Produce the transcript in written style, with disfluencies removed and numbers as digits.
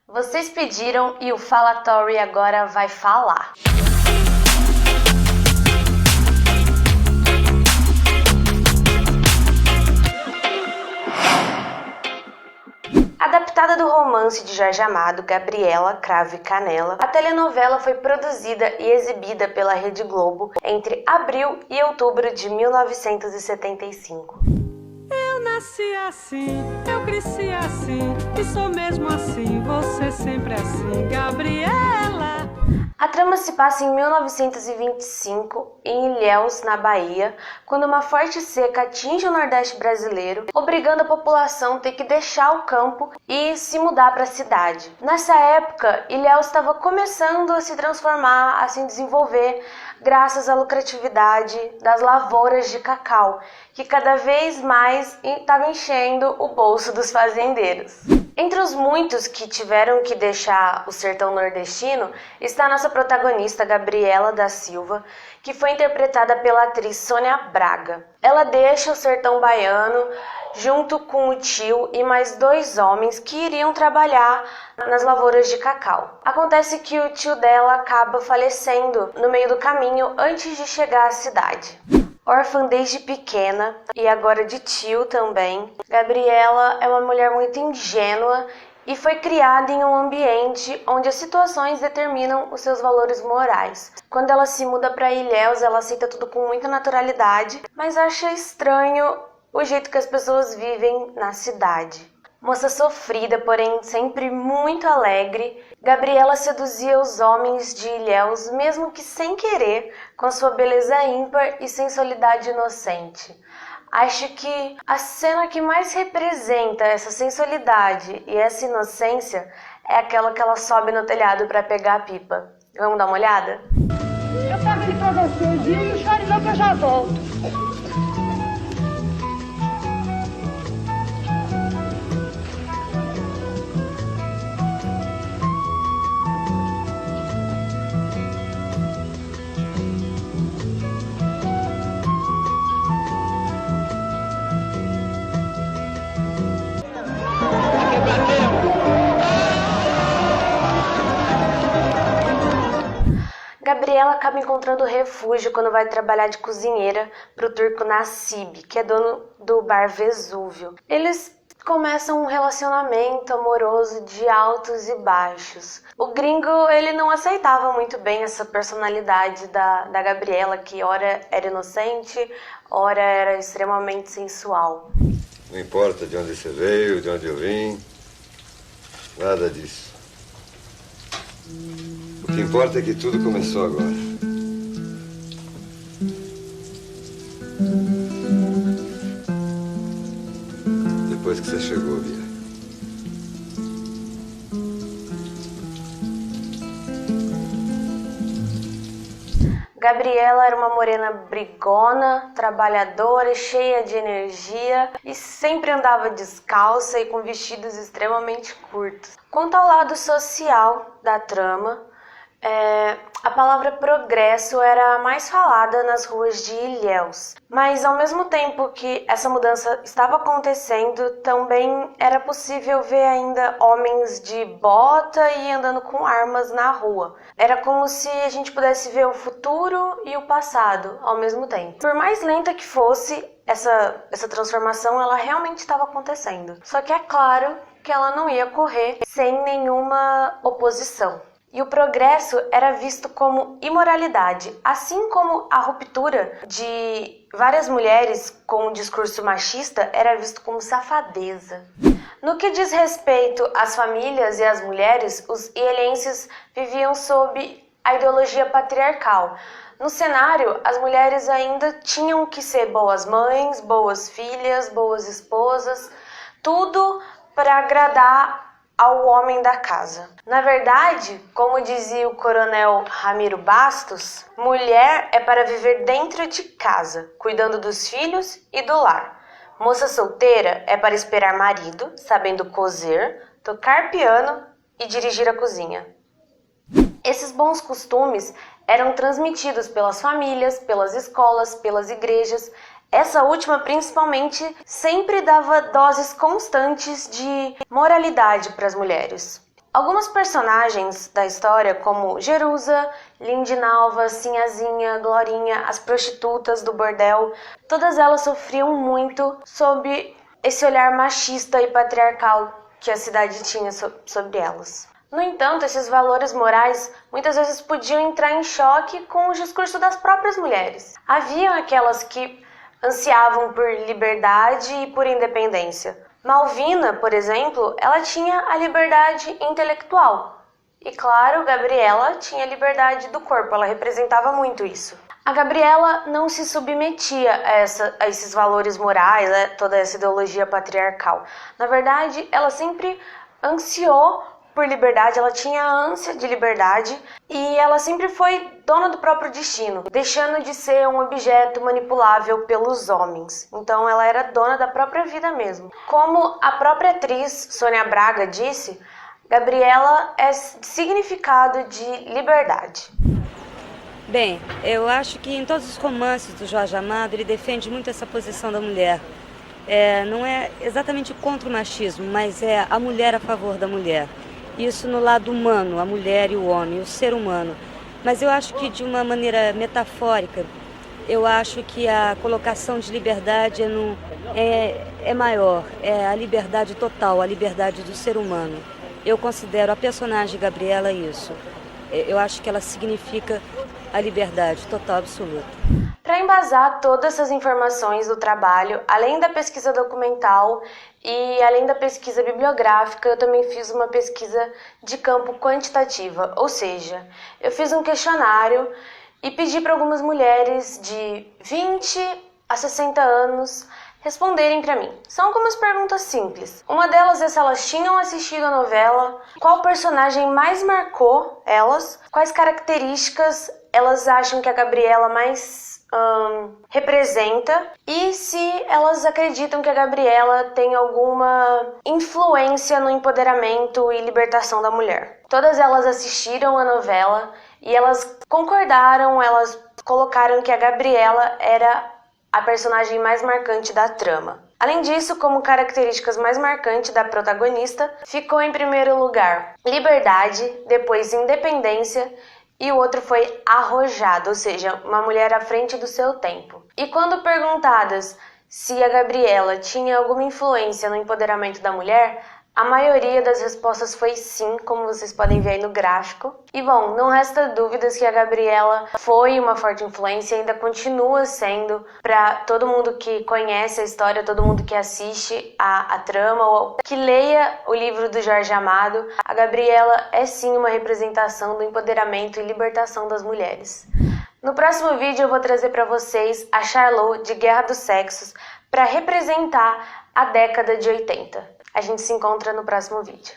Vocês pediram e o Falatório agora vai falar. Adaptada do romance de Jorge Amado, Gabriela, Cravo e Canela, a telenovela foi produzida e exibida pela Rede Globo entre abril e outubro de 1975. Eu nasci assim, eu cresci assim, e sou mesmo assim, você sempre assim, Gabriela. A trama se passa em 1925, em Ilhéus, na Bahia, quando uma forte seca atinge o Nordeste brasileiro, obrigando a população a ter que deixar o campo e se mudar para a cidade. Nessa época, Ilhéus estava começando a se transformar, a se desenvolver, graças à lucratividade das lavouras de cacau, que cada vez mais estava enchendo o bolso dos fazendeiros. Entre os muitos que tiveram que deixar o sertão nordestino, está a nossa protagonista Gabriela da Silva, que foi interpretada pela atriz Sônia Braga. Ela deixa o sertão baiano junto com o tio e mais 2 homens que iriam trabalhar nas lavouras de cacau. Acontece que o tio dela acaba falecendo no meio do caminho antes de chegar à cidade. Órfã desde pequena e agora de tio também, Gabriela é uma mulher muito ingênua e foi criada em um ambiente onde as situações determinam os seus valores morais. Quando ela se muda para Ilhéus, ela aceita tudo com muita naturalidade, mas acha estranho o jeito que as pessoas vivem na cidade. Moça sofrida, porém sempre muito alegre, Gabriela seduzia os homens de Ilhéus, mesmo que sem querer, com sua beleza ímpar e sensualidade inocente. Acho que a cena que mais representa essa sensualidade e essa inocência é aquela que ela sobe no telhado para pegar a pipa. Vamos dar uma olhada? Eu pego ele pra você, viu? Não chore não que eu já volto. Gabriela acaba encontrando refúgio quando vai trabalhar de cozinheira para o turco Nassib, que é dono do bar Vesúvio. Eles começam um relacionamento amoroso de altos e baixos. O gringo, ele não aceitava muito bem essa personalidade da Gabriela, que ora era inocente, ora era extremamente sensual. Não importa de onde você veio, de onde eu vim, nada disso. O que importa é que tudo começou agora. Depois que você chegou, Bia. Gabriela era uma morena brigona, trabalhadora, cheia de energia e sempre andava descalça e com vestidos extremamente curtos. Quanto ao lado social da trama, a palavra progresso era mais falada nas ruas de Ilhéus. Mas ao mesmo tempo que essa mudança estava acontecendo, também era possível ver ainda homens de bota e andando com armas na rua. Era como se a gente pudesse ver o futuro e o passado ao mesmo tempo. Por mais lenta que fosse, essa transformação ela realmente estava acontecendo. Só que é claro que ela não ia correr sem nenhuma oposição. E o progresso era visto como imoralidade, assim como a ruptura de várias mulheres com um discurso machista era visto como safadeza. No que diz respeito às famílias e às mulheres, os ilhéenses viviam sob a ideologia patriarcal. No cenário, as mulheres ainda tinham que ser boas mães, boas filhas, boas esposas, tudo para agradar ao homem da casa. Na verdade, como dizia o coronel Ramiro Bastos, mulher é para viver dentro de casa, cuidando dos filhos e do lar. Moça solteira é para esperar marido, sabendo cozer, tocar piano e dirigir a cozinha. Esses bons costumes eram transmitidos pelas famílias, pelas escolas, pelas igrejas. Essa última, principalmente, sempre dava doses constantes de moralidade para as mulheres. Algumas personagens da história, como Jerusa, Lindinalva, Sinhazinha, Glorinha, as prostitutas do bordel, todas elas sofriam muito sob esse olhar machista e patriarcal que a cidade tinha sobre elas. No entanto, esses valores morais muitas vezes podiam entrar em choque com o discurso das próprias mulheres. Haviam aquelas que ansiavam por liberdade e por independência. Malvina, por exemplo, ela tinha a liberdade intelectual. E claro, Gabriela tinha a liberdade do corpo, ela representava muito isso. A Gabriela não se submetia a esses valores morais, toda essa ideologia patriarcal. Na verdade, ela sempre ansiou por liberdade, ela tinha a ânsia de liberdade e ela sempre foi dona do próprio destino, deixando de ser um objeto manipulável pelos homens. Então ela era dona da própria vida mesmo. Como a própria atriz Sônia Braga disse, Gabriela é significado de liberdade. Bem, eu acho que em todos os romances do Jorge Amado ele defende muito essa posição da mulher. Não é exatamente contra o machismo, mas é a mulher a favor da mulher. Isso no lado humano, a mulher e o homem, o ser humano. Mas eu acho que de uma maneira metafórica, eu acho que a colocação de liberdade é maior, é a liberdade total, a liberdade do ser humano. Eu considero a personagem Gabriela isso. Eu acho que ela significa a liberdade total, absoluta. Para embasar todas essas informações do trabalho, além da pesquisa documental e além da pesquisa bibliográfica, eu também fiz uma pesquisa de campo quantitativa, ou seja, eu fiz um questionário e pedi para algumas mulheres de 20 a 60 anos responderem para mim. São algumas perguntas simples. Uma delas é se elas tinham assistido a novela, qual personagem mais marcou elas, quais características elas acham que a Gabriela mais representa e se elas acreditam que a Gabriela tem alguma influência no empoderamento e libertação da mulher. Todas elas assistiram a novela e elas concordaram, elas colocaram que a Gabriela era a personagem mais marcante da trama. Além disso, como características mais marcantes da protagonista, ficou em primeiro lugar liberdade, depois independência e o outro foi arrojado, ou seja, uma mulher à frente do seu tempo. E quando perguntadas se a Gabriela tinha alguma influência no empoderamento da mulher, a maioria das respostas foi sim, como vocês podem ver aí no gráfico. E bom, não resta dúvidas que a Gabriela foi uma forte influência e ainda continua sendo para todo mundo que conhece a história, todo mundo que assiste a trama ou que leia o livro do Jorge Amado. A Gabriela é sim uma representação do empoderamento e libertação das mulheres. No próximo vídeo eu vou trazer para vocês a Charlot de Guerra dos Sexos para representar a década de 80. A gente se encontra no próximo vídeo.